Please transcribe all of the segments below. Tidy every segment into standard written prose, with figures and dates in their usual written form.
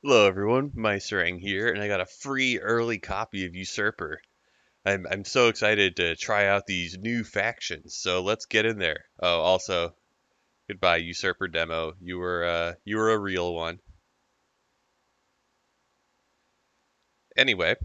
Hello everyone, Meisterang here, and I got a free early copy of Usurper. I'm so excited to try out these new factions, so let's get in there. Oh, also, goodbye Usurper demo. You were a real one. Anyway,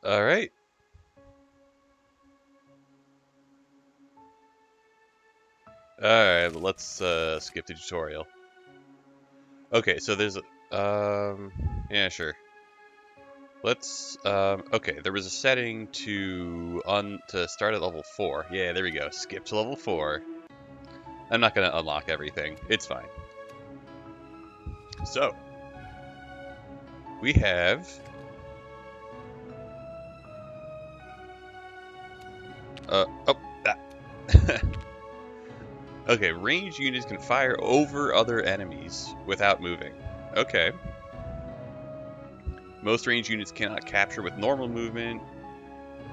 all right, all right. Let's skip the tutorial. Okay, so there's yeah, sure. Okay, there was a setting to start at level 4. Yeah, there we go. Skip to level 4. I'm not gonna unlock everything. It's fine. So we have oh ah. Okay, ranged units can fire over other enemies without moving. Okay. Most ranged units cannot capture with normal movement.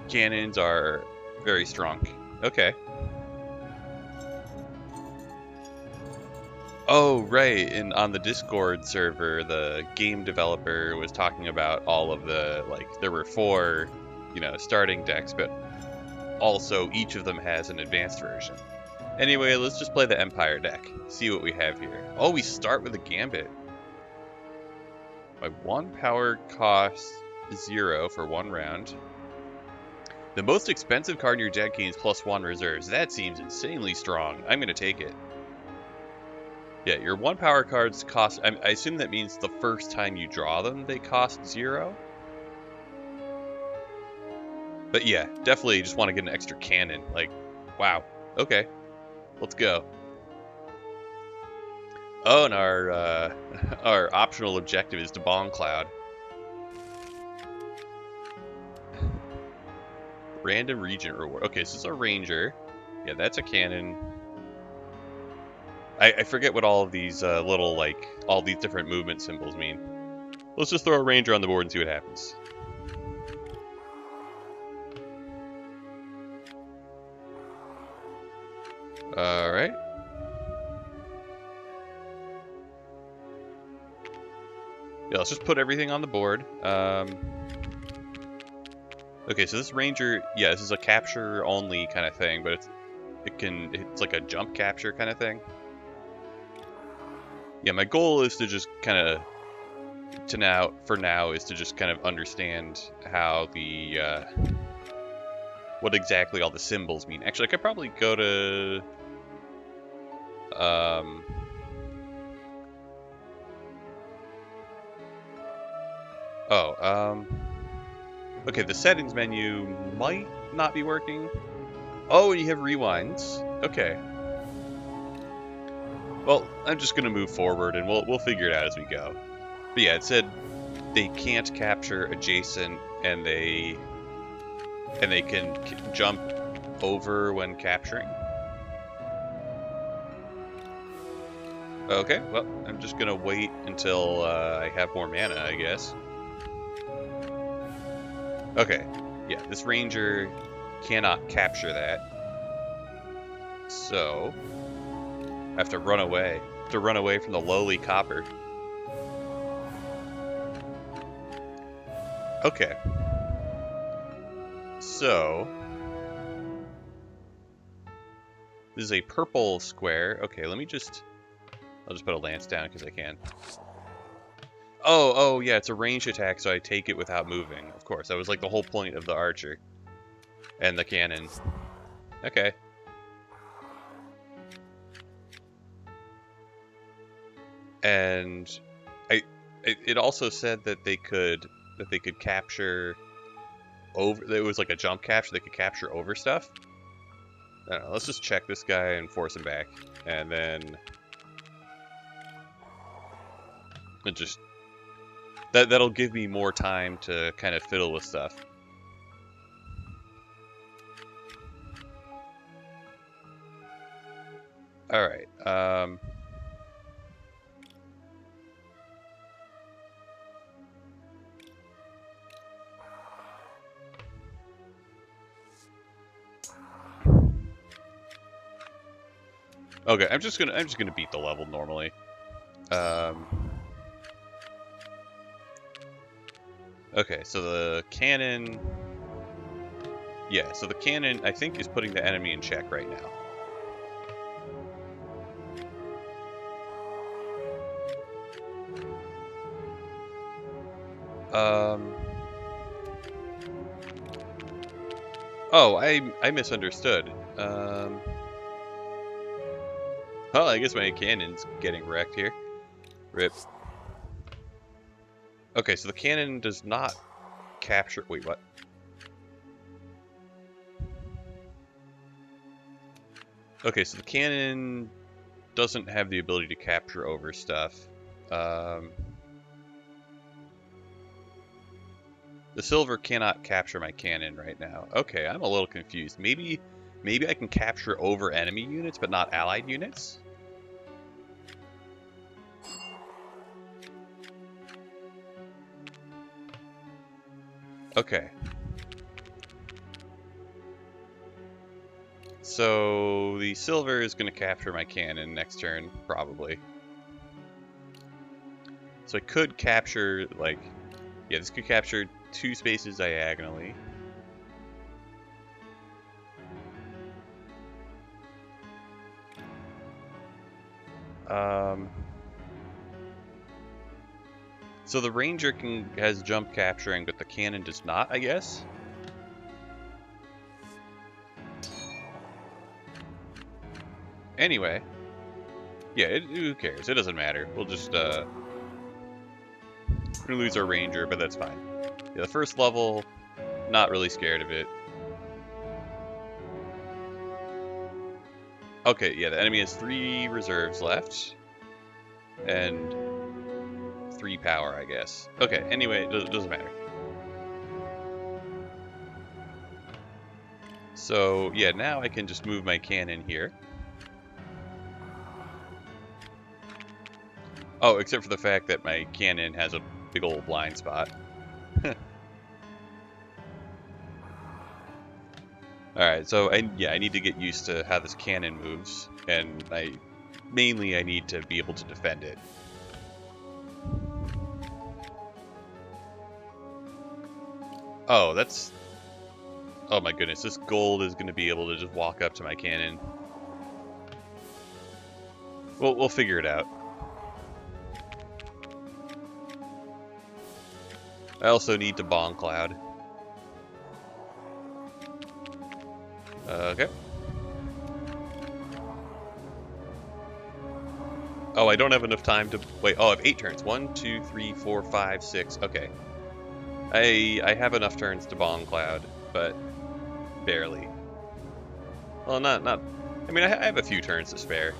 Cannons are very strong. Okay. Oh, right. And on the Discord server, the game developer was talking about all of there were 4, starting decks, but also each of them has an advanced version. Anyway, let's just play the Empire deck. See what we have here. Oh, we start with a gambit. My 1 power costs 0 for 1 round. The most expensive card in your deck gains +1 reserves. That seems insanely strong. I'm going to take it. Yeah, your 1 power cards cost... I assume that means the first time you draw them, they cost 0. But yeah, definitely just want to get an extra cannon. Like, wow. Okay, let's go. Oh, and our optional objective is to bomb Cloud. Random Regent reward. Okay, so this is a Ranger. Yeah, that's a cannon. I forget what all of these all these different movement symbols mean. Let's just throw a Ranger on the board and see what happens. Alright. Yeah, let's just put everything on the board. Okay, so this Ranger, yeah, this is a capture only kind of thing, but it's like a jump capture kind of thing. Yeah, my goal is to just kind of for now is to just kind of understand how what exactly all the symbols mean. Actually, I could probably go to okay, the settings menu might not be working. Oh, and you have rewinds. Okay. Well, I'm just gonna move forward, and we'll figure it out as we go. But yeah, it said they can't capture adjacent, and they can jump over when capturing. Okay, well, I'm just gonna wait until I have more mana, I guess. Okay, yeah, this Ranger cannot capture that. So, I have to run away. To run away from the lowly copper. Okay. So, this is a purple square. Okay, I'll just put a lance down because I can. Oh, yeah, it's a ranged attack, so I take it without moving. Of course, that was like the whole point of the archer. And the cannon. Okay. And it also said that they could capture over. It was like a jump capture. They could capture over stuff. I don't know. Let's just check this guy and force him back, and then it just that'll give me more time to kind of fiddle with stuff. Alright, okay, I'm just gonna beat the level normally. Okay, so the cannon... Yeah, so the cannon, I think, is putting the enemy in check right now. Oh, I misunderstood. Well, I guess my cannon's getting wrecked here. Rip. Okay, so the cannon does not capture... Wait, what? Okay, so the cannon doesn't have the ability to capture over stuff. The silver cannot capture my cannon right now. Okay, I'm a little confused. Maybe I can capture over enemy units, but not allied units? Okay. So the silver is going to capture my cannon next turn, probably. So I could capture, like... Yeah, this could capture 2 spaces diagonally. So the ranger has jump capturing, but the cannon does not, I guess? Anyway. Yeah, who cares? It doesn't matter. We'll just, we're gonna lose our ranger, but that's fine. Yeah, the first level, not really scared of it. Okay, yeah, the enemy has 3 reserves left. And 3 power, I guess. Okay, anyway, it doesn't matter. So, yeah, now I can just move my cannon here. Oh, except for the fact that my cannon has a big old blind spot. Alright, so I need to get used to how this cannon moves, and mainly I need to be able to defend it. Oh, that's... Oh my goodness, this gold is going to be able to just walk up to my cannon. We'll figure it out. I also need to Bong Cloud. Okay. Oh, I don't have enough time to... Wait, oh, I have 8 turns. 1, 2, 3, 4, 5, 6. Okay. I have enough turns to Bong Cloud, but barely. Well, not... I mean, I have a few turns to spare.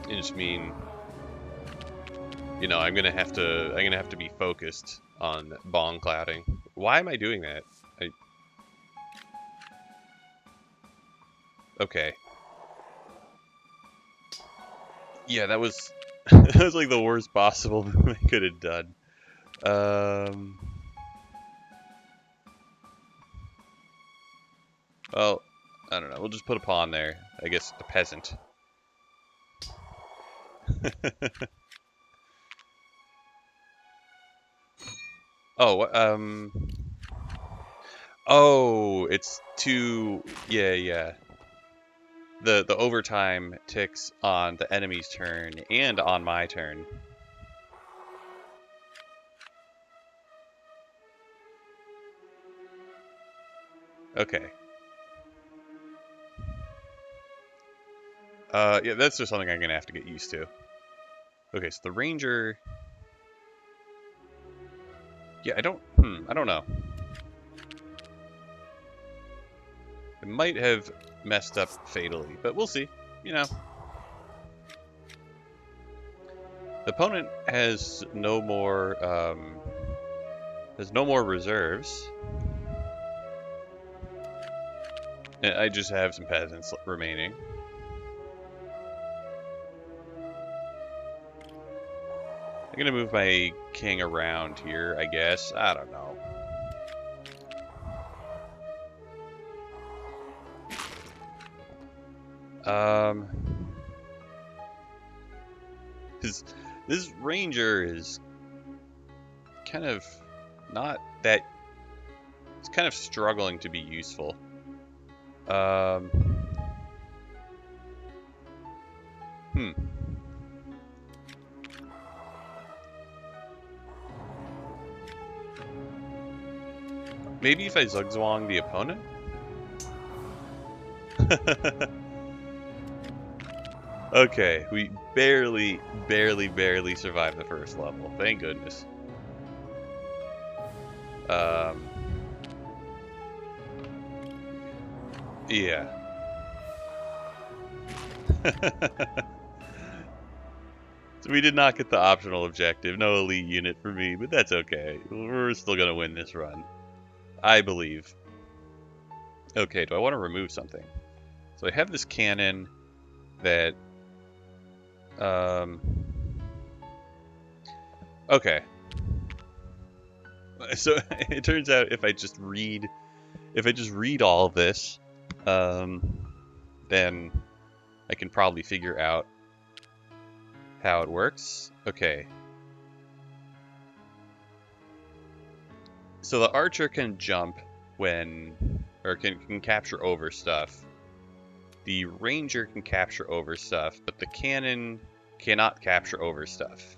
I just mean... You know, I'm gonna have to be focused on Bong Clouding. Why am I doing that? Okay. Yeah, that was that was like the worst possible move I could have done. Well, I don't know. We'll just put a pawn there. I guess the peasant. Oh, oh, it's 2. Yeah. The overtime ticks on the enemy's turn and on my turn. Okay. Yeah, that's just something I'm gonna have to get used to. Okay, so the ranger... Yeah, I don't know. It might have messed up fatally, but we'll see. You know. The opponent has no more reserves. And I just have some peasants remaining. I'm gonna move my king around here, I guess. I don't know. This ranger is kind of not that. It's kind of struggling to be useful. Maybe if I Zugzwang the opponent? Okay, we barely survived the first level. Thank goodness. Yeah. So we did not get the optional objective. No elite unit for me, but that's okay. We're still going to win this run. I believe. Okay, do I want to remove something? So I have this cannon that... Okay. So it turns out if I just read all of this, then I can probably figure out how it works. Okay. So the archer can jump or can capture over stuff. The ranger can capture over stuff, but the cannon cannot capture over stuff.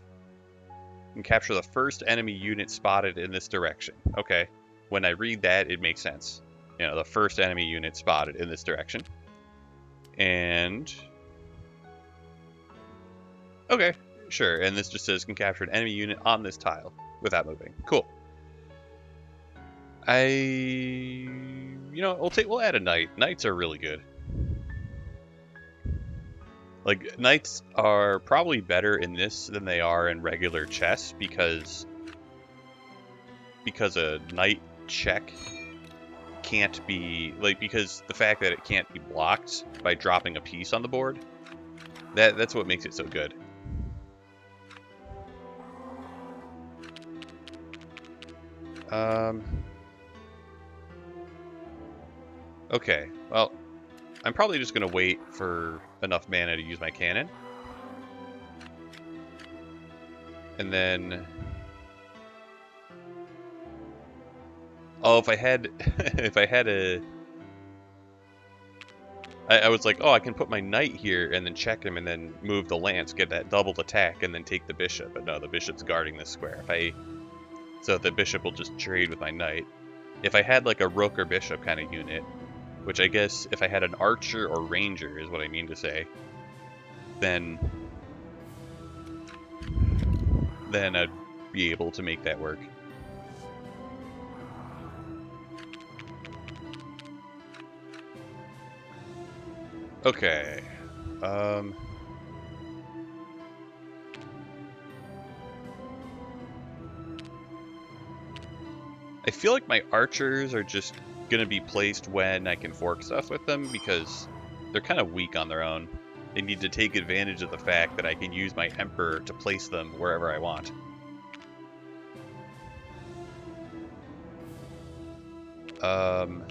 Can capture the first enemy unit spotted in this direction. Okay. When I read that, it makes sense. You know, the first enemy unit spotted in this direction. And... Okay, sure. And this just says can capture an enemy unit on this tile without moving. Cool. We'll add a knight. Knights are really good. Like, knights are probably better in this than they are in regular chess because a knight check can't be, because the fact that it can't be blocked by dropping a piece on the board, that's what makes it so good. Okay, well, I'm probably just going to wait for enough mana to use my cannon. And then... Oh, if I had I was like, oh, I can put my knight here and then check him and then move the lance, get that doubled attack, and then take the bishop. But no, the bishop's guarding this square. So the bishop will just trade with my knight. If I had like a rook or bishop kind of unit, which I guess if I had an archer or ranger is what I mean to say, then I'd be able to make that work. Okay. I feel like my archers are just going to be placed when I can fork stuff with them because they're kind of weak on their own. They need to take advantage of the fact that I can use my emperor to place them wherever I want. Alright,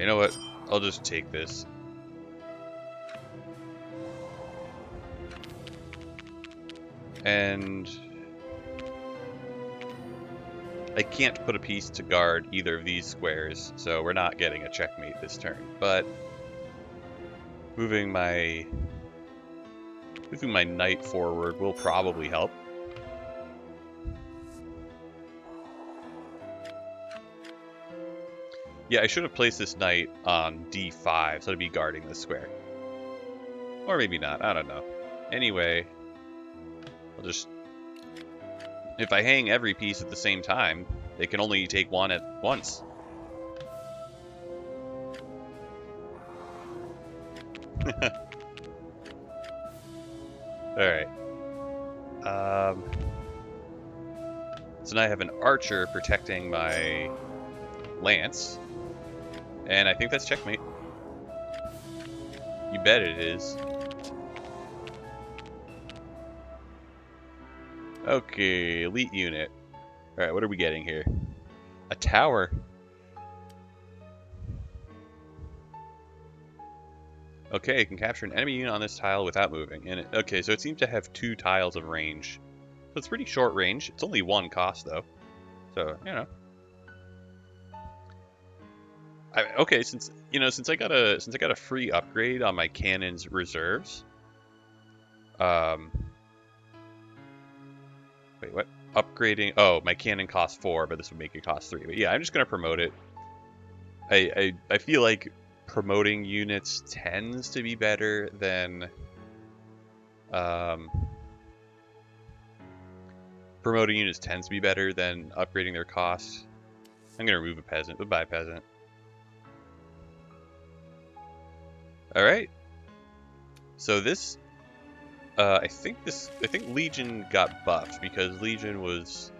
you know what? I'll just take this. And... I can't put a piece to guard either of these squares, so we're not getting a checkmate this turn. But moving my knight forward will probably help. Yeah, I should have placed this knight on d5, so to be guarding this square. Or maybe not, I don't know. Anyway, I'll just... If I hang every piece at the same time, they can only take one at once. Alright. So now I have an archer protecting my lance. And I think that's checkmate. You bet it is. Okay, elite unit. Alright, what are we getting here? A tower. Okay, it can capture an enemy unit on this tile without moving. And okay, so it seems to have 2 tiles of range. So it's pretty short range. It's only 1 cost though. So, you know. Okay, since I got a free upgrade on my cannon's reserves. Wait, what? Upgrading. Oh, my cannon costs 4, but this would make it cost 3. But yeah, I'm just gonna promote it. I feel like promoting units tends to be better than upgrading their costs. I'm gonna remove a peasant. Goodbye, peasant. All right. So this, I think Legion got buffed because Legion was.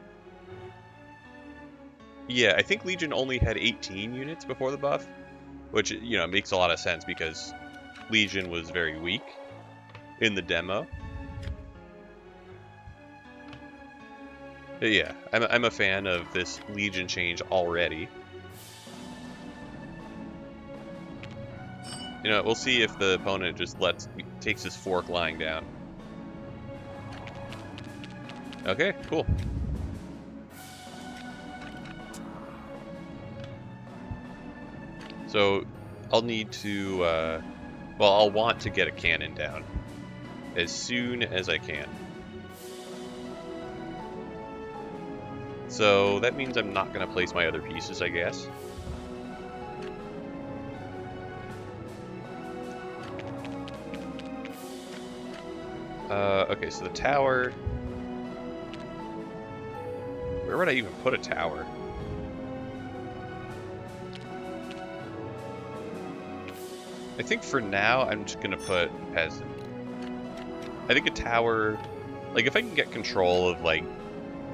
Yeah, I think Legion only had 18 units before the buff, which makes a lot of sense because Legion was very weak in the demo. But yeah, I'm a fan of this Legion change already. We'll see if the opponent just takes his fork lying down. Okay, cool. So I'll need to, I'll want to get a cannon down as soon as I can. So that means I'm not going to place my other pieces, I guess. Okay, so the tower... Where would I even put a tower? I think for now, I'm just going to put peasant. I think a tower... Like, if I can get control of, like,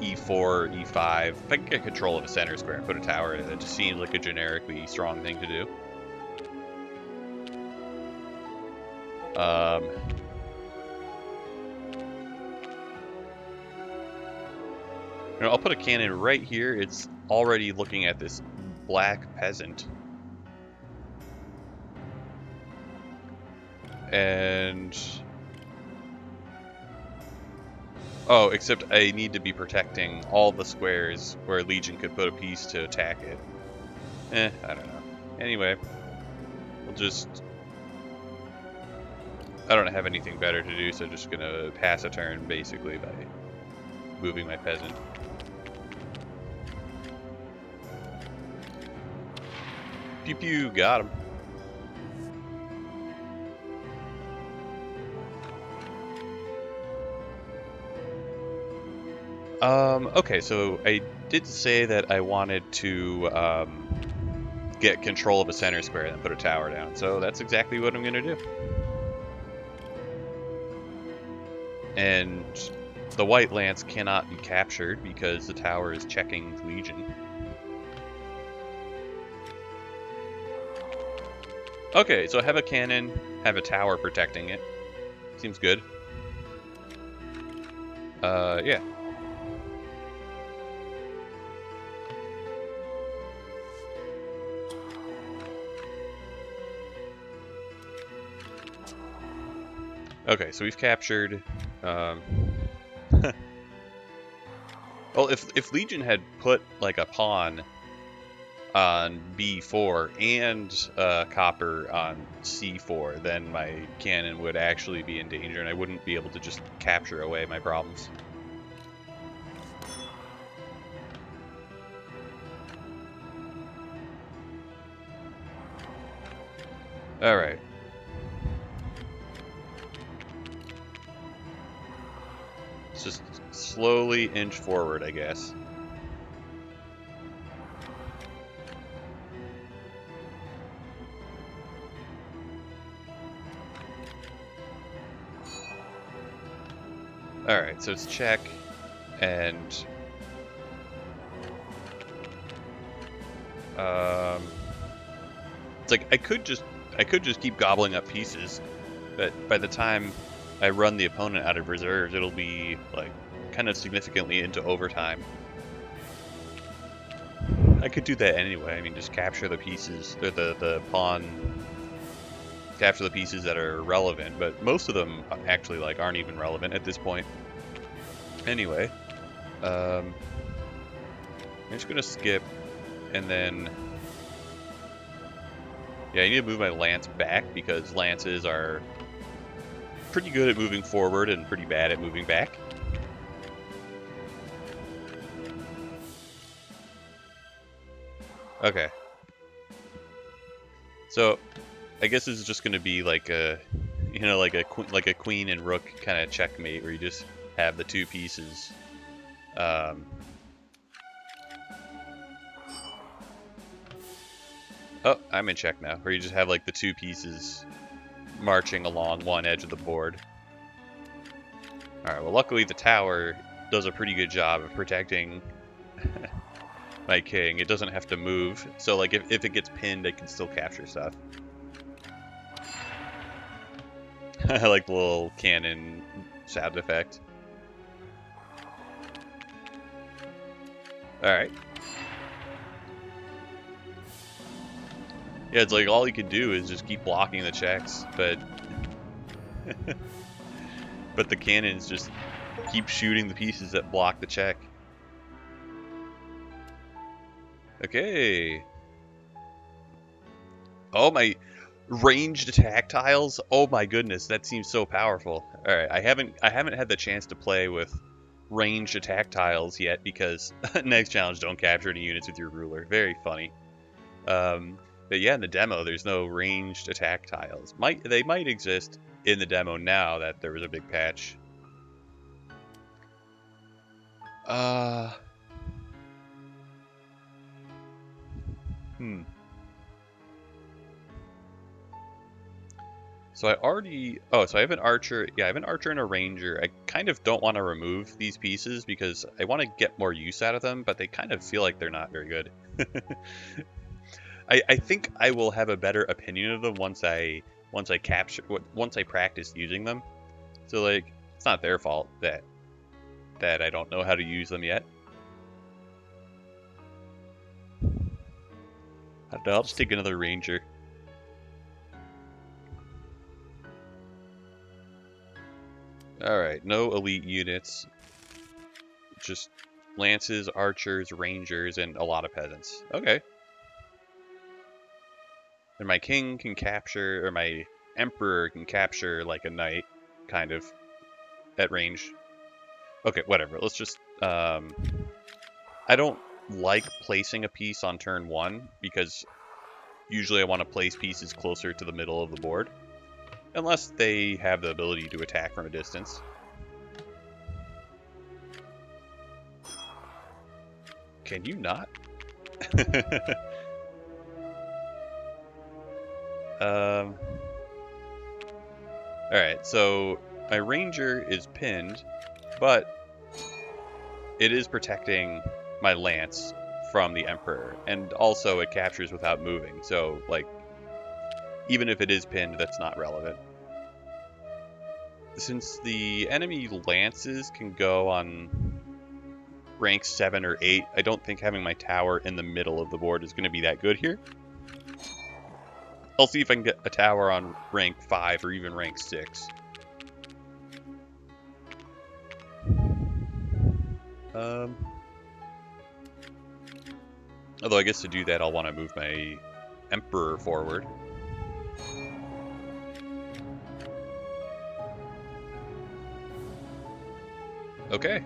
E4, E5, if I can get control of a center square and put a tower in it, just seems like a generically strong thing to do. I'll put a cannon right here. It's already looking at this black peasant. And... Oh, except I need to be protecting all the squares where Legion could put a piece to attack it. I don't know. Anyway, we'll just... I don't have anything better to do, so I'm just gonna pass a turn, basically, by moving my peasant. Pew pew, got him. Okay, so I did say that I wanted to get control of a center square and then put a tower down, so that's exactly what I'm gonna do. And the White Lance cannot be captured because the tower is checking Legion. Okay, so I have a cannon, have a tower protecting it. Seems good. Yeah. Okay, so we've captured... Well, if Legion had put, like, a pawn on B4 and copper on C4, then my cannon would actually be in danger, and I wouldn't be able to just capture away my problems. Alright. Just slowly inch forward, I guess. Alright, so it's check, and... It's like, I could just keep gobbling up pieces, but by the time I run the opponent out of reserves, it'll be, like, kind of significantly into overtime. I could do that anyway. I mean, just capture the pieces, or the pawn, capture the pieces that are relevant, but most of them actually like aren't even relevant at this point. Anyway, I'm just gonna skip, and then yeah, I need to move my lance back because lances are pretty good at moving forward and pretty bad at moving back. Okay. So, I guess this is just going to be like a, you know, like a queen and rook kind of checkmate where you just have the two pieces. Oh, I'm in check now. Where you just have like the two pieces marching along one edge of the board. Alright, well luckily the tower does a pretty good job of protecting my king. It doesn't have to move, so like if it gets pinned, it can still capture stuff. I like the little cannon sound effect. Alright. Yeah, it's like all you can do is just keep blocking the checks, but but the cannons just keep shooting the pieces that block the check. Okay. Oh, my ranged attack tiles. Oh my goodness, that seems so powerful. All right, I haven't had the chance to play with ranged attack tiles yet because next challenge, don't capture any units with your ruler. Very funny. But yeah, in the demo, there's no ranged attack tiles. They might exist in the demo now that there was a big patch. So I already, so I have an archer. Yeah, I have an archer and a ranger. I kind of don't want to remove these pieces because I want to get more use out of them, but they kind of feel like they're not very good. I think I will have a better opinion of them once I practice using them. So like, it's not their fault that I don't know how to use them yet. I don't know, I'll just take another ranger. Alright, no elite units. Just lances, archers, rangers, and a lot of peasants. Okay. And my king can capture, or my emperor can capture like a knight, kind of, at range. Okay, whatever. Let's just, I don't like placing a piece on turn 1, because usually I want to place pieces closer to the middle of the board. Unless they have the ability to attack from a distance. Can you not? Alright, so my ranger is pinned, but it is protecting my lance from the emperor, and also it captures without moving, so like even if it is pinned, that's not relevant. Since the enemy lances can go on rank 7 or 8, I don't think having my tower in the middle of the board is going to be that good here. I'll see if I can get a tower on rank 5 or even rank 6. Although I guess to do that I'll want to move my emperor forward. Okay.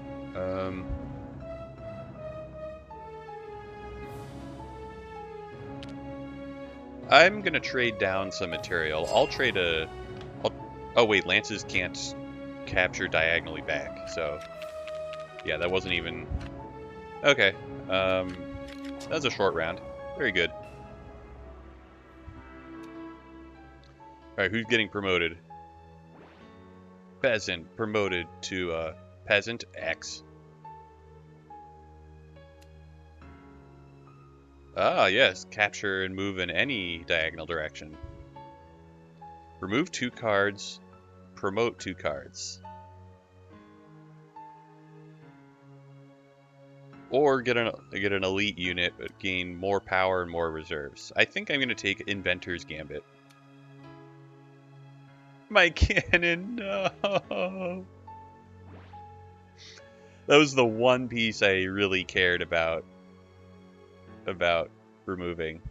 I'm gonna trade down some material. I'll trade oh wait, lances can't capture diagonally back, so yeah, that wasn't even... Okay. That was a short round. Very good. Alright, who's getting promoted? Peasant promoted to Peasant X. Ah, yes. Capture and move in any diagonal direction. Remove 2 cards. Promote 2 cards. Or get an elite unit, but gain more power and more reserves. I think I'm going to take Inventor's Gambit. My cannon, no! That was the one piece I really cared about removing.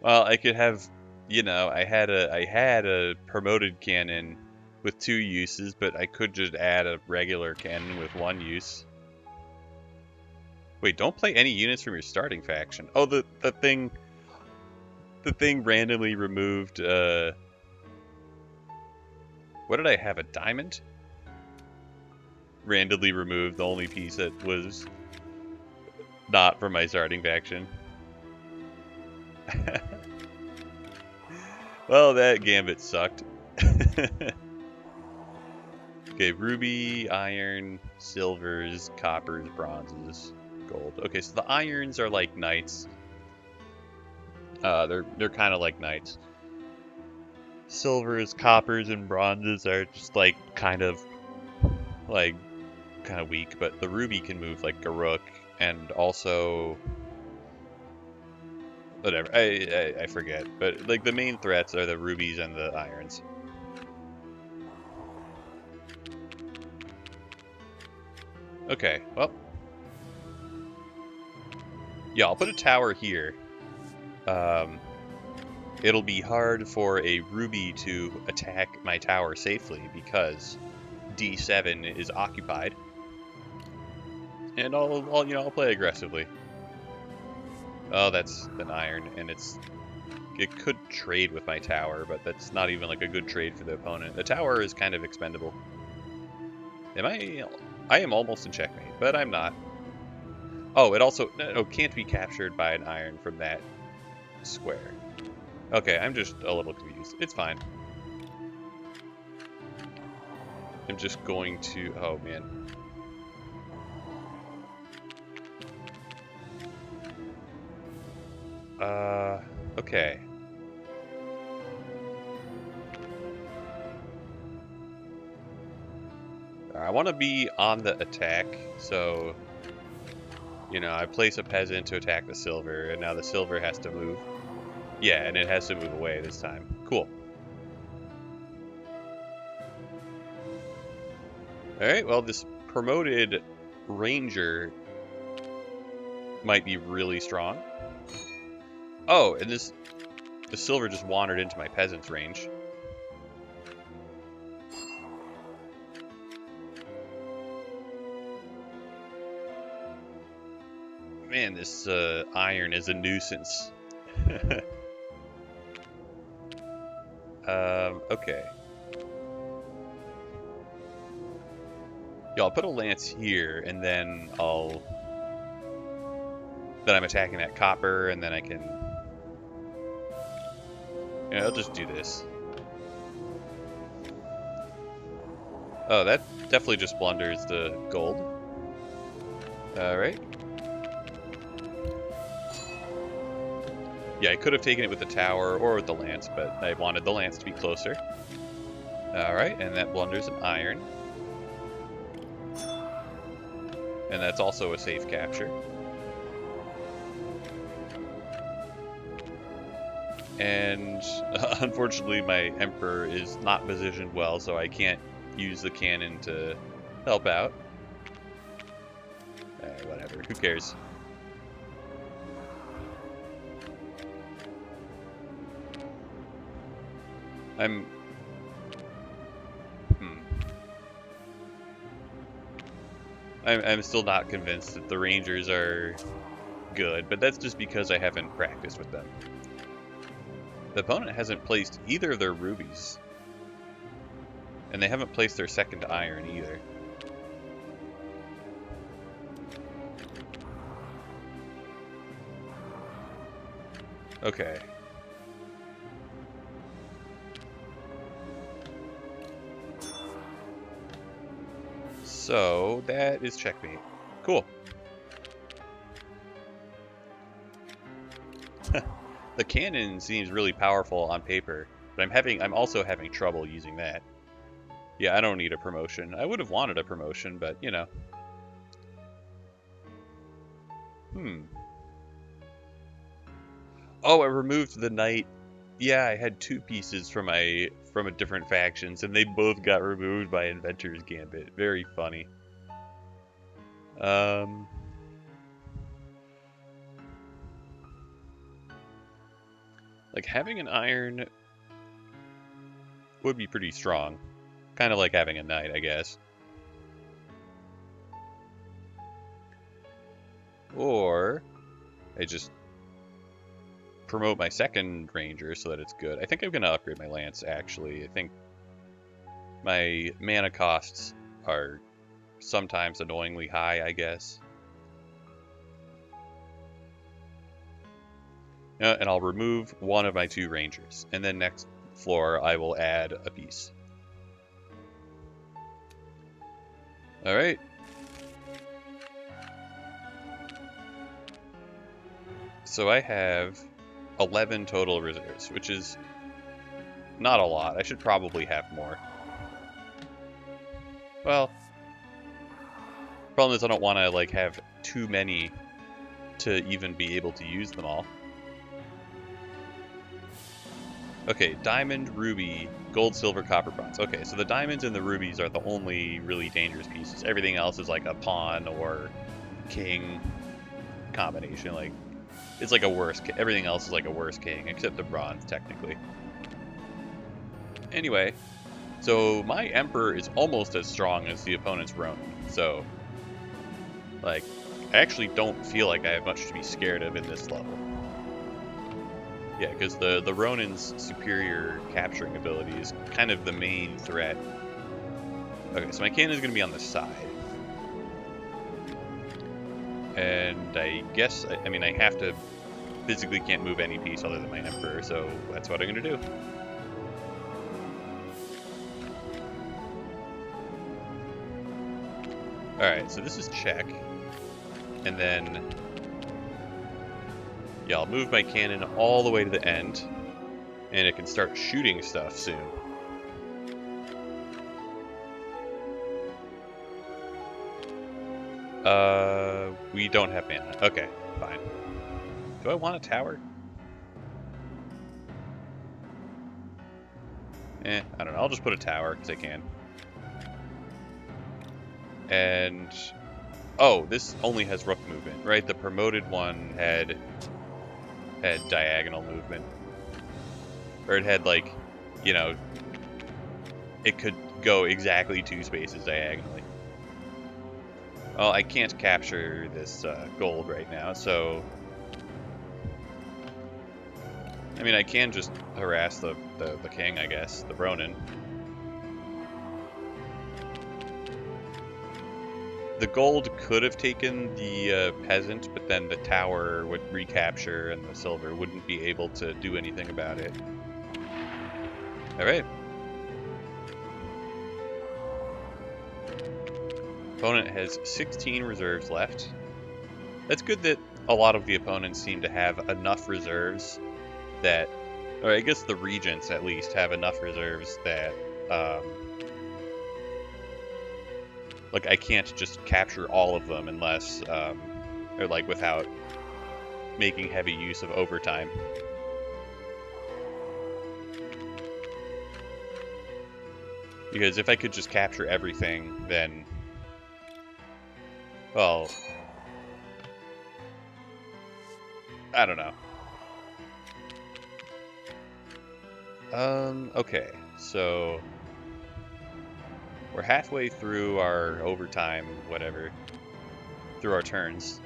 Well, I could have, you know, I had a promoted cannon with 2 uses, but I could just add a regular cannon with 1 use. Wait, don't play any units from your starting faction. Oh, the thing randomly removed. What did I have? A diamond? Randomly removed the only piece that was not from my starting faction. Well, that gambit sucked. Okay, ruby, iron, silvers, coppers, bronzes, gold. Okay, so the irons are like knights. They're kind of like knights. Silvers, coppers, and bronzes are just like kind of weak, but the ruby can move like a rook, and also whatever. I forget, but like the main threats are the rubies and the irons. Okay, well, yeah, I'll put a tower here. It'll be hard for a ruby to attack my tower safely because D7 is occupied, and I'll play aggressively. Oh, that's an iron, and it could trade with my tower, but that's not even like a good trade for the opponent. The tower is kind of expendable. I am almost in checkmate, but I'm not. Oh, it also can't be captured by an iron from that square. Okay, I'm just a little confused. It's fine. I'm just going to... Oh, man. Okay. I want to be on the attack, so... You know, I place a peasant to attack the silver, and now the silver has to move. Yeah, and it has to move away this time. Cool. Alright, well, this promoted ranger might be really strong. Oh, and the silver just wandered into my peasant's range. Man, this iron is a nuisance. Okay. Yeah, I'll put a lance here, and then I'm attacking that copper, and then I can... Yeah, I'll just do this. Oh, that definitely just blunders the gold. Alright. Yeah, I could have taken it with the tower or with the lance, but I wanted the lance to be closer. Alright, and that blunders an iron. And that's also a safe capture. And unfortunately my Emperor is not positioned well, so I can't use the cannon to help out. Whatever, who cares? I'm still not convinced that the Rangers are good, but that's just because I haven't practiced with them. The opponent hasn't placed either of their rubies, and they haven't placed their second iron either. Okay. So, that is checkmate. Cool. The cannon seems really powerful on paper, but I'm also having trouble using that. Yeah, I don't need a promotion. I would have wanted a promotion, but, you know. Oh, I removed the knight. Yeah, I had 2 pieces from a different factions, and they both got removed by Inventor's Gambit. Very funny. Like, having an iron would be pretty strong. Kind of like having a knight, I guess. Or I just promote my second ranger so that it's good. I think I'm going to upgrade my lance, actually. I think my mana costs are sometimes annoyingly high, I guess. And I'll remove one of my 2 rangers. And then next floor, I will add a piece. Alright. So I have 11 total reserves, which is not a lot. I should probably have more. Well, problem is I don't want to like have too many to even be able to use them all. Okay, diamond, ruby, gold, silver, copper, bronze. Okay, so the diamonds and the rubies are the only really dangerous pieces. Everything else is like a pawn or king combination. Like, it's like a worse. Everything else is like a worse king, except the bronze, technically. Anyway, so my emperor is almost as strong as the opponent's Ronin. So, like, I actually don't feel like I have much to be scared of in this level. Yeah, because the Ronin's superior capturing ability is kind of the main threat. Okay, so my cannon is going to be on the side. And I guess, I mean, I have to, physically can't move any piece other than my Emperor, so that's what I'm going to do. Alright, so this is check. And then, yeah, I'll move my cannon all the way to the end, and it can start shooting stuff soon. We don't have mana. Okay, fine. Do I want a tower? I don't know. I'll just put a tower, because I can. And, oh, this only has rook movement, right? The promoted one had diagonal movement. Or it had, like, you know, it could go exactly 2 spaces diagonally. Well, I can't capture this gold right now, so... I mean, I can just harass the king, I guess, the Ronin. The gold could have taken the peasant, but then the tower would recapture and the silver wouldn't be able to do anything about it. Alright. Opponent has 16 reserves left. That's good that a lot of the opponents seem to have enough reserves that, or I guess the regents at least have enough reserves that, like I can't just capture all of them unless, or like without making heavy use of overtime. Because if I could just capture everything, then, well, I don't know. Okay, so we're halfway through our overtime, whatever, through our turns.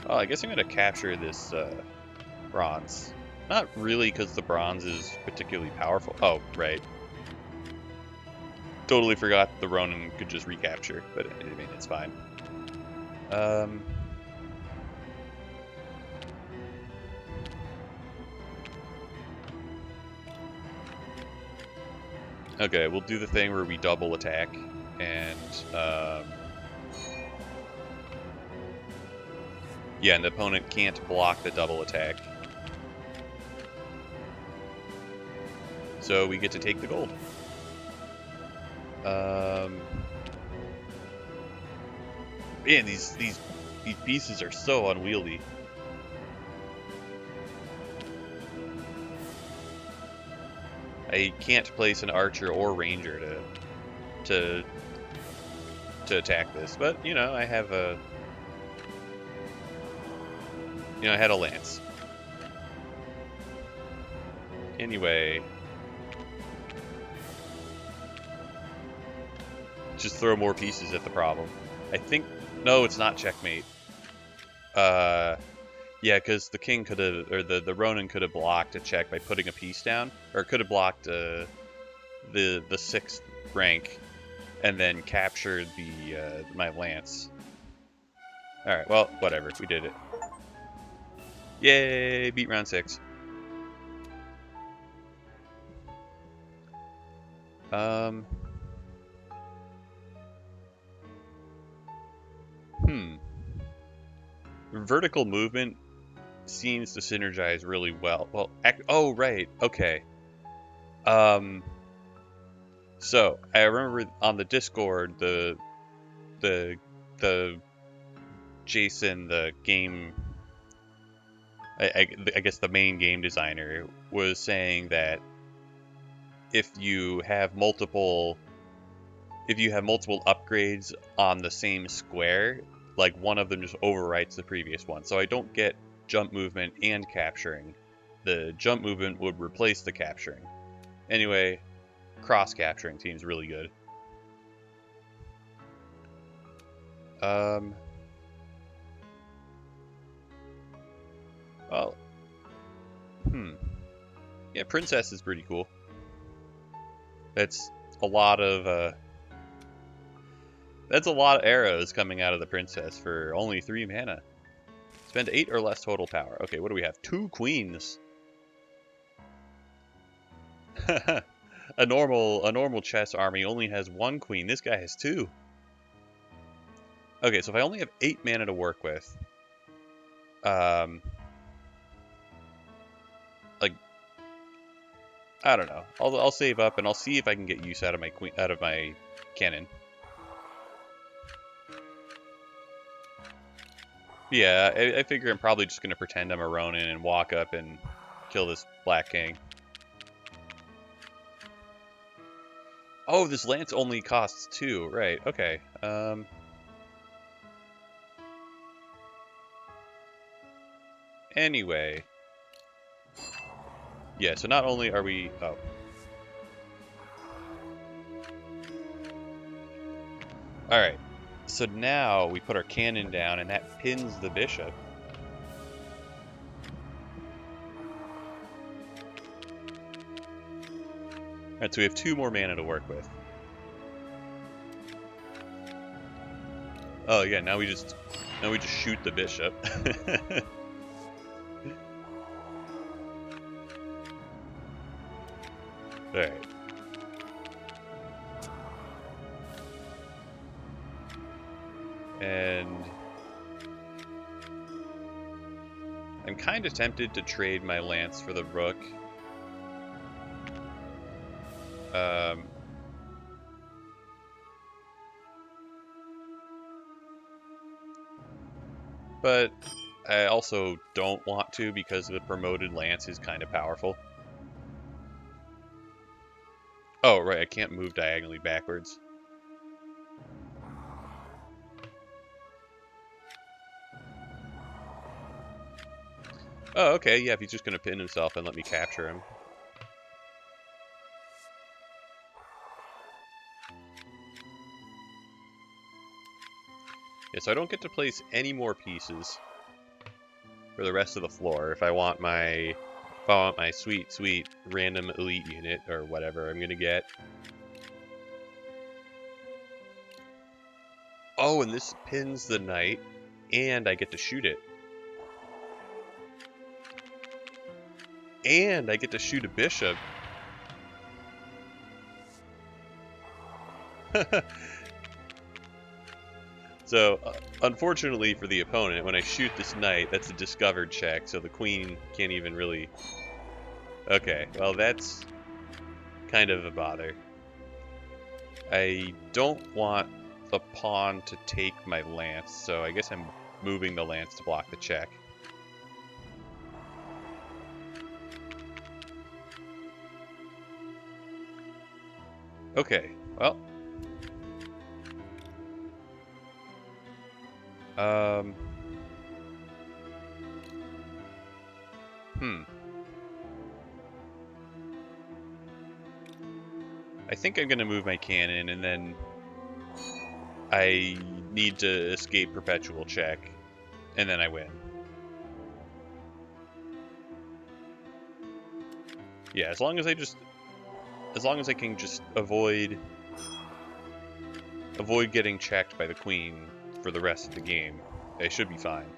Oh, I guess I'm gonna capture this bronze. Not really, because the bronze is particularly powerful. Oh, right. Totally forgot the Ronin could just recapture, but I mean, it's fine. Okay, we'll do the thing where we double attack, and, yeah, and the opponent can't block the double attack. So we get to take the gold. Man, these pieces are so unwieldy. I can't place an archer or ranger to attack this, but you know, I have a I had a lance. Anyway, just throw more pieces at the problem. I think no, it's not checkmate. Yeah, because the king could have, or the Ronin could have blocked a check by putting a piece down, or could have blocked the 6th rank, and then captured the my lance. All right, well, whatever, we did it. Yay, beat round 6. Vertical movement seems to synergize really well. Well, oh right, okay. So I remember on the Discord, the Jason, the game, I guess the main game designer, was saying that if you have multiple upgrades on the same square, like one of them just overwrites the previous one. So I don't get jump movement and capturing. The jump movement would replace the capturing. Anyway, cross capturing seems really good. Well, yeah, princess is pretty cool. That's a lot of arrows coming out of the princess for only 3 mana. Spend 8 or less total power. Okay, what do we have? 2 queens. a normal chess army only has 1 queen. This guy has 2. Okay, so if I only have 8 mana to work with, like, I don't know. I'll save up and I'll see if I can get use out of my cannon. Yeah, I figure I'm probably just gonna pretend I'm a Ronin and walk up and kill this Black King. Oh, this lance only costs 2, right? Okay. Anyway. Yeah, so not only are we... Oh. Alright. So now we put our cannon down, and that pins the bishop. Alright, so we have 2 more mana to work with. Oh yeah, now we just shoot the bishop. Alright. And I'm kind of tempted to trade my lance for the rook. But I also don't want to because the promoted lance is kind of powerful. Oh, right, I can't move diagonally backwards. Oh, okay, yeah, if he's just going to pin himself and let me capture him. Yeah, so I don't get to place any more pieces for the rest of the floor if I want my sweet, sweet random elite unit or whatever I'm going to get. Oh, and this pins the knight, and I get to shoot it. And I get to shoot a bishop. So, unfortunately for the opponent, when I shoot this knight, that's a discovered check, so the queen can't even really... Okay, well that's kind of a bother. I don't want... a pawn to take my lance, so I guess I'm moving the lance to block the check. Okay, well. I think I'm gonna move my cannon, and then I need to escape perpetual check, and then I win. Yeah, as long as I can just avoid getting checked by the queen for the rest of the game, I should be fine.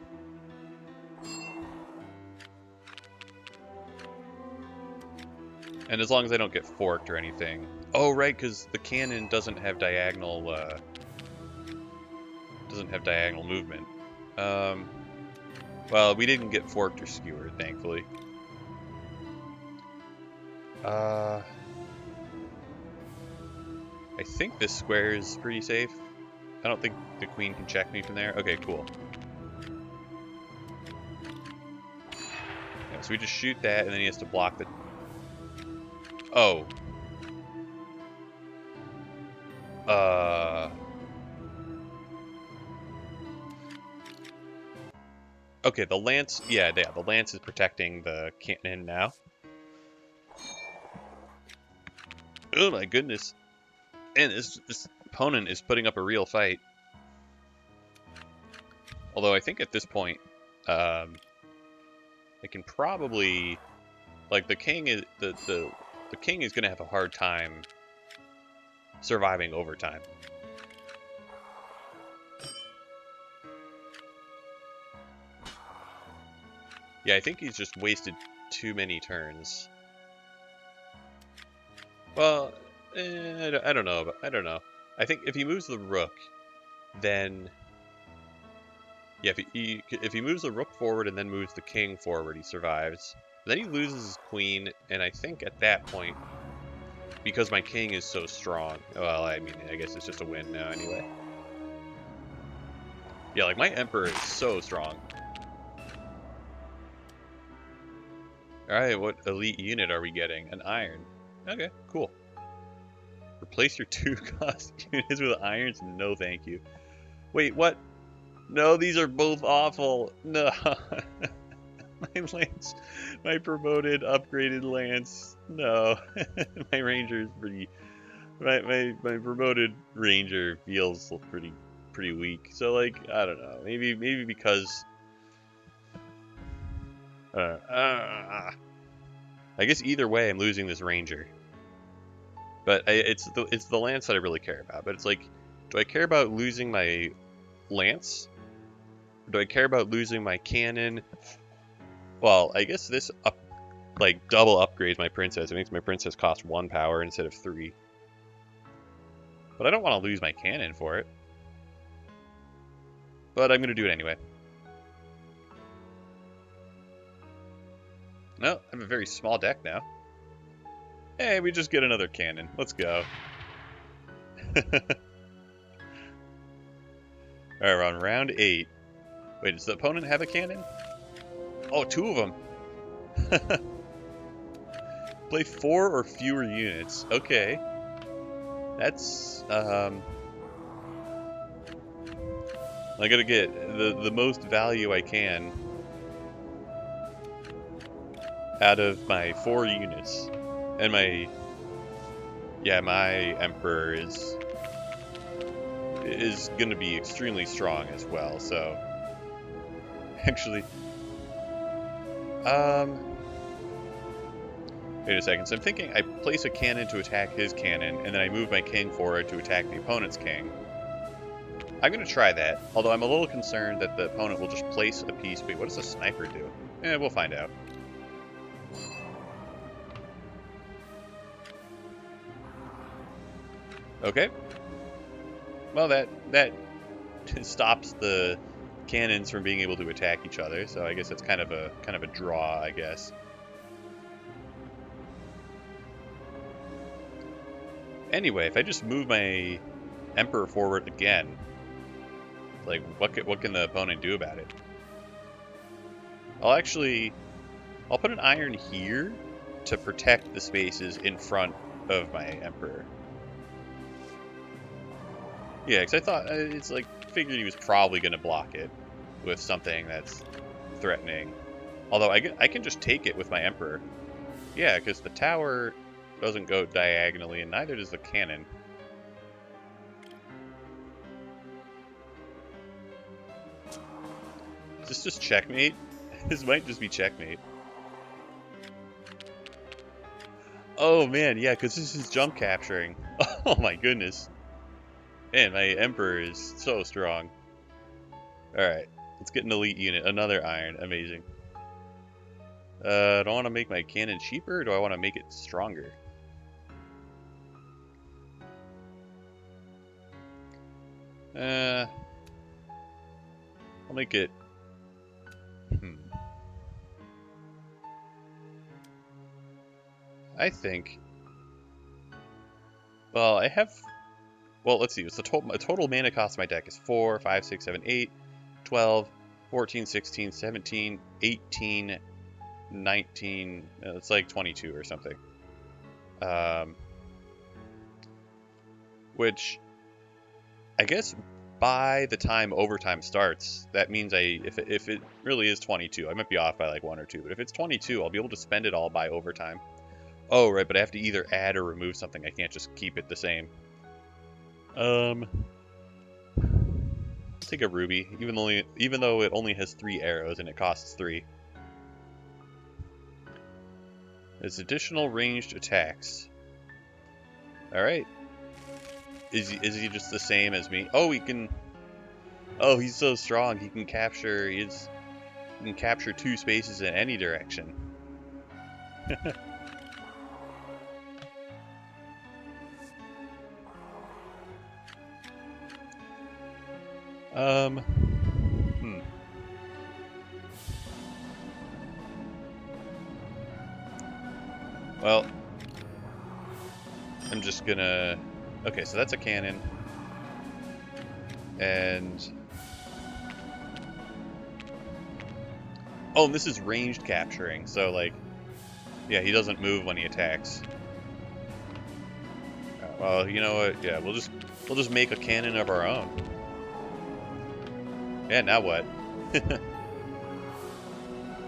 And as long as I don't get forked or anything. Oh, right, because the cannon doesn't have diagonal movement. Well, we didn't get forked or skewered, thankfully. I think this square is pretty safe. I don't think the queen can check me from there. Okay, cool. Yeah, so we just shoot that, and then he has to block the... Oh. Okay, the lance... Yeah, the lance is protecting the cannon now. Oh my goodness. And this opponent is putting up a real fight. Although I think at this point, I can probably... Like, the king is... The king is going to have a hard time surviving overtime. Yeah, I think he's just wasted too many turns. Well, I don't know. I don't know. I think if he moves the rook, then... Yeah, if he moves the rook forward and then moves the king forward, he survives. Then he loses his queen, and I think at that point, because my king is so strong... Well, I mean, I guess it's just a win now anyway. Yeah, like, my emperor is so strong. Alright, what elite unit are we getting? An iron. Okay, cool. Replace your 2-cost units with irons? No, thank you. Wait, what? No, these are both awful. No. My lance, my promoted, upgraded lance. No. My ranger is pretty... My promoted ranger feels pretty weak. So, like, I don't know. Maybe because... I guess either way, I'm losing this ranger. But it's the lance that I really care about. But it's like, do I care about losing my lance? Or do I care about losing my cannon? Well, I guess this double upgrades my princess. It makes my princess cost 1 power instead of 3. But I don't want to lose my cannon for it. But I'm going to do it anyway. No, I have a very small deck now. Hey, we just get another cannon. Let's go. Alright, we're on round 8. Wait, does the opponent have a cannon? Oh, 2 of them. Play 4 or fewer units. Okay. That's, I gotta get the most value I can out of my 4 units. And my emperor is going to be extremely strong as well. So actually, wait a second. So I'm thinking I place a cannon to attack his cannon, and then I move my king forward to attack the opponent's king. I'm going to try that, although I'm a little concerned that the opponent will just place a piece. Wait, what does the sniper do? We'll find out. Okay. Well, that stops the cannons from being able to attack each other, so I guess it's kind of a draw, I guess. Anyway, if I just move my Emperor forward again. Like, what can the opponent do about it? I'll put an iron here to protect the spaces in front of my Emperor. Yeah, because I thought, it's like, figured he was probably going to block it with something that's threatening. Although I can just take it with my Emperor. Yeah, because the tower doesn't go diagonally, and neither does the cannon. Is this just checkmate? This might just be checkmate. Oh man, yeah, because this is jump capturing. Oh my goodness. Man, my Emperor is so strong. Alright, let's get an elite unit. Another iron. Amazing. Do I want to make my cannon cheaper, or do I want to make it stronger? I'll make it... I think... Well, I have... Well, let's see. It's the total mana cost of my deck is 4, 5, 6, 7, 8, 12, 14, 16, 17, 18, 19... It's like 22 or something. Which... I guess by the time overtime starts, that means if it really is 22, I might be off by like 1 or 2, but if it's 22, I'll be able to spend it all by overtime. Oh, right, but I have to either add or remove something. I can't just keep it the same. I'll take a ruby, even though it only has 3 arrows and it costs 3. There's additional ranged attacks. All right. Is he just the same as me? Oh, he can... Oh, he's so strong. He can capture... He can capture 2 spaces in any direction. Well, I'm just gonna... Okay, so that's a cannon. And... Oh, and this is ranged capturing, so like... Yeah, he doesn't move when he attacks. Well, you know what? Yeah, we'll just make a cannon of our own. Yeah, now what?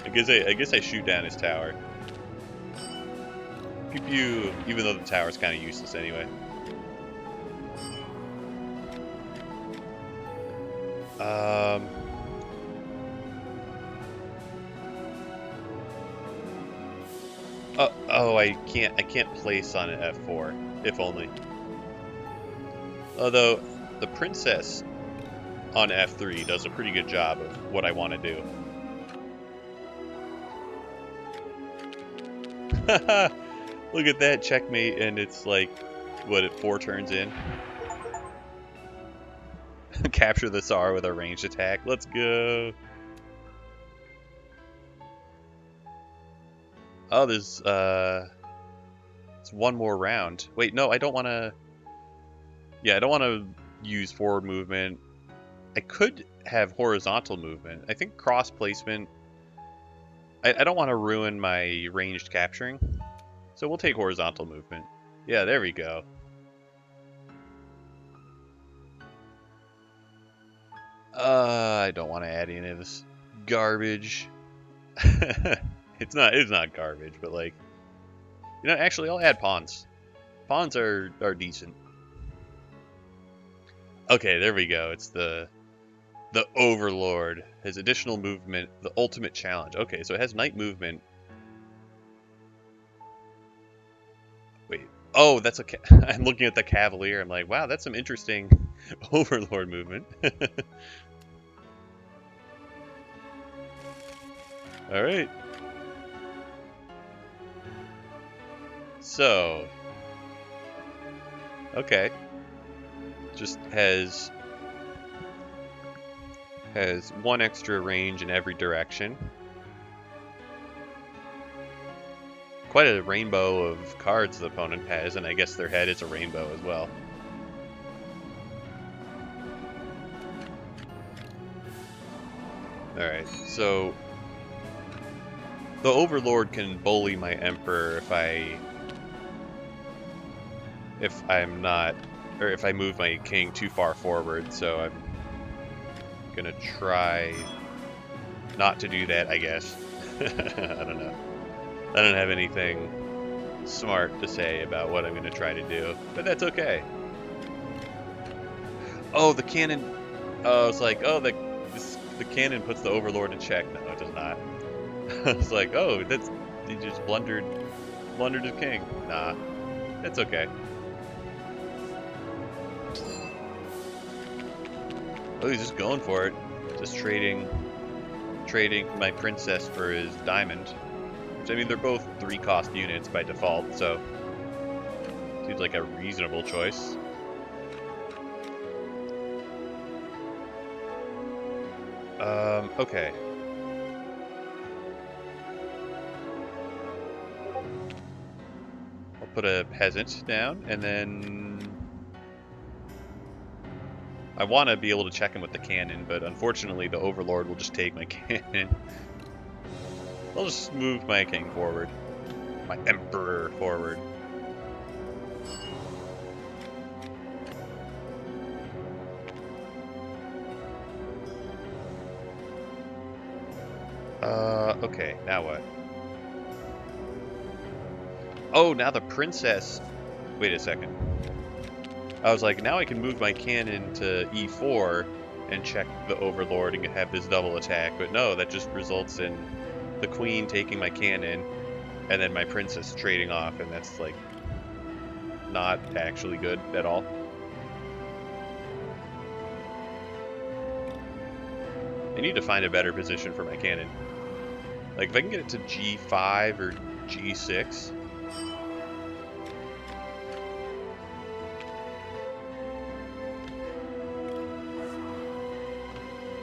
I guess I shoot down his tower. Pew pew, even though the tower's kind of useless anyway. Oh, I can't place on an F4. If only. Although the princess on F3 does a pretty good job of what I want to do. Look at that, checkmate, and it's like, what, 4 turns in? Capture the Tsar with a ranged attack. Let's go. Oh, there's it's 1 more round. Wait, no, I don't want to. Yeah, I don't want to use forward movement. I could have horizontal movement. I think cross placement. I don't want to ruin my ranged capturing, so we'll take horizontal movement. Yeah, there we go. I don't want to add any of this garbage. It's not garbage, but like, you know, actually I'll add pawns. Pawns are decent. Okay, there we go. It's the Overlord has additional movement, the ultimate challenge. Okay, so it has night movement. Wait. Oh, that's okay. I'm looking at the Cavalier. I'm like, wow, that's some interesting Overlord movement. All right. So, okay. Just has 1 extra range in every direction. Quite a rainbow of cards the opponent has, and I guess their head is a rainbow as well. Alright, so the Overlord can bully my Emperor if I'm not, or if I move my king too far forward, so I'm gonna try not to do that, I guess. I don't know. I don't have anything smart to say about what I'm gonna try to do, but that's okay. Oh, the cannon. Oh, I was like, oh, the cannon puts the Overlord in check. No, it does not. I was like, oh, he just blundered his king. Nah, it's okay. Oh, he's just going for it. Just trading my princess for his diamond. Which, I mean, they're both 3-cost units by default, so seems like a reasonable choice. Okay. I'll put a peasant down, and then I want to be able to check him with the cannon, but unfortunately the Overlord will just take my cannon. I'll just move my king forward. My Emperor forward. Okay, now what? Oh, now the princess... Wait a second. I was like, now I can move my cannon to e4 and check the Overlord and have this double attack, but no, that just results in the queen taking my cannon and then my princess trading off, and that's like not actually good at all. I need to find a better position for my cannon. Like if I can get it to g5 or g6.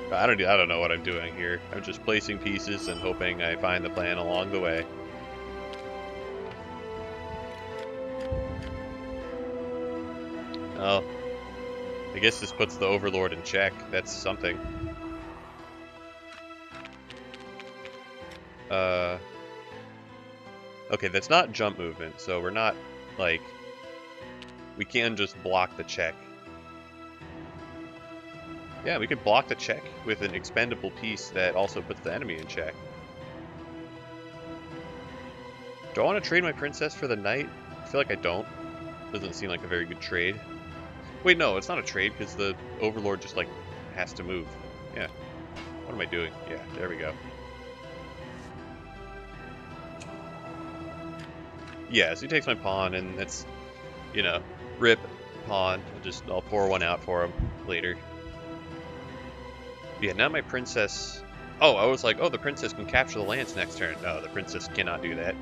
I don't know what I'm doing here. I'm just placing pieces and hoping I find the plan along the way. Oh, I guess this puts the Overlord in check. That's something. Okay, that's not jump movement, so we're not, like, we can just block the check. Yeah, we could block the check with an expendable piece that also puts the enemy in check. Do I want to trade my princess for the knight? I feel like I don't. Doesn't seem like a very good trade. Wait, no, it's not a trade because the Overlord just, like, has to move. Yeah. What am I doing? Yeah, there we go. Yeah, so he takes my pawn, and that's, you know, rip pawn. I'll pour one out for him later. Yeah, now my princess... Oh, I was like, oh, the princess can capture the lance next turn. No, the princess cannot do that.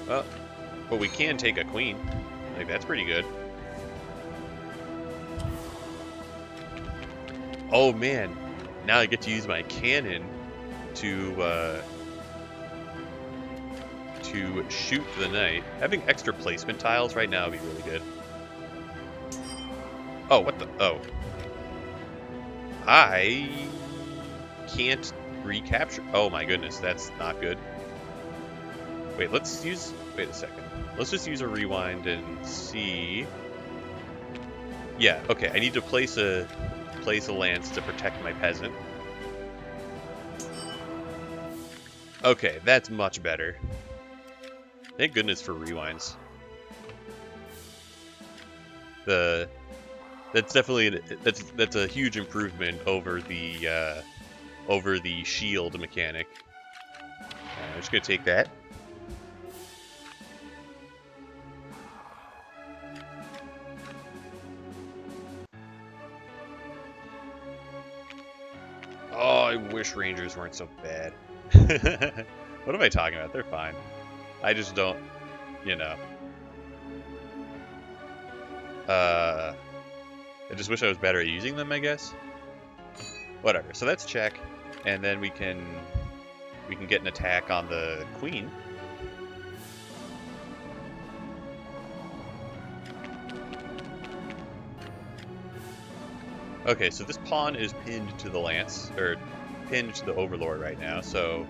Oh, but we can take a queen. Like, that's pretty good. Oh, man. Now I get to use my cannon to shoot the knight. Having extra placement tiles right now would be really good. Oh, what the? Oh. I can't recapture. Oh my goodness, that's not good. Wait, let's use... Wait a second. Let's just use a rewind and see... Yeah, okay, I need to place a lance to protect my peasant. Okay, that's much better. Thank goodness for rewinds. That's definitely that's a huge improvement over the shield mechanic. I'm just gonna take that. Oh, I wish Rangers weren't so bad. What am I talking about? They're fine. I just don't, you know. I just wish I was better at using them, I guess. Whatever. So that's check, and then we can get an attack on the queen. Okay, so this pawn is pinned to the lance, or pinned to the overlord right now, so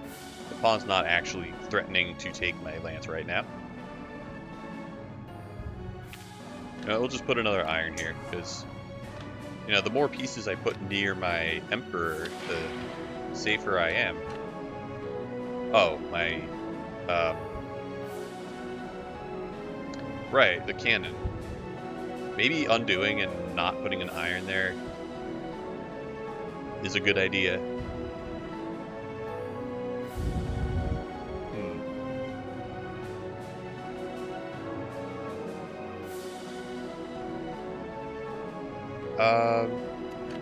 the pawn's not actually threatening to take my lance right now. We'll just put another iron here, because, you know, the more pieces I put near my emperor, the safer I am. Oh, my, right, the cannon. Maybe undoing and not putting an iron there is a good idea.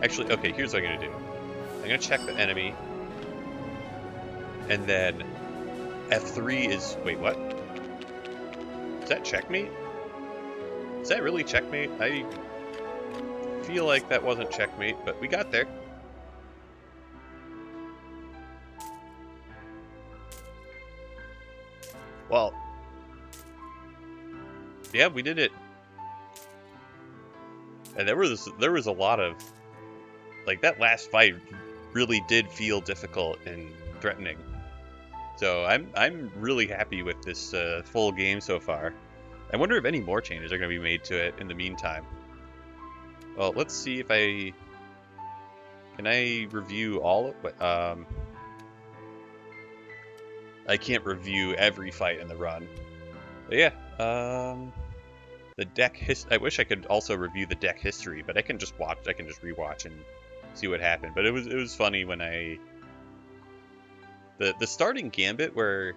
Actually, okay, here's what I'm gonna do. I'm gonna check the enemy, and then F3 is... Wait, what? Is that checkmate? Is that really checkmate? I feel like that wasn't checkmate, but we got there. Well, yeah, we did it. And there was a lot of, like, that last fight really did feel difficult and threatening. So I'm really happy with this full game so far. I wonder if any more changes are going to be made to it in the meantime. Well, let's see if I can review all of it. I can't review every fight in the run. But yeah, the deck I wish I could also review the deck history, but I can just rewatch and see what happened. But it was funny when the starting gambit where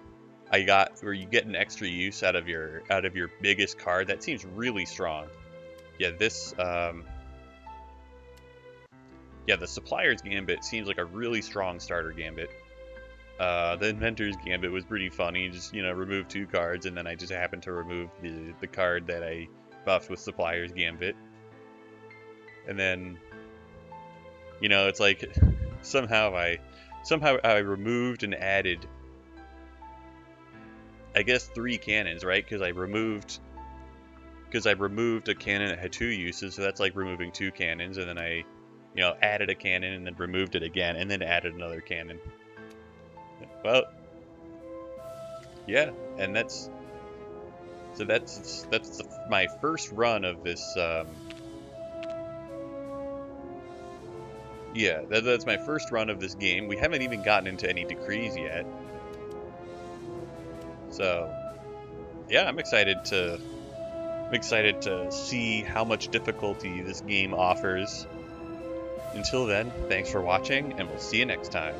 you get an extra use out of your biggest card. That seems really strong. Yeah, this the supplier's gambit seems like a really strong starter gambit. The inventor's gambit was pretty funny. Just, you know, remove 2 cards, and then I just happened to remove the card that I buffed with supplier's gambit. And then, you know, it's like somehow I removed and added, I guess, 3 cannons, right? Because I removed a cannon that had 2 uses, so that's like removing 2 cannons, and then I, you know, added a cannon and then removed it again, and then added another cannon. Well, yeah, and that's my first run of this. Yeah, that's my first run of this game. We haven't even gotten into any decrees yet, so yeah, I'm excited to see how much difficulty this game offers. Until then, thanks for watching, and we'll see you next time.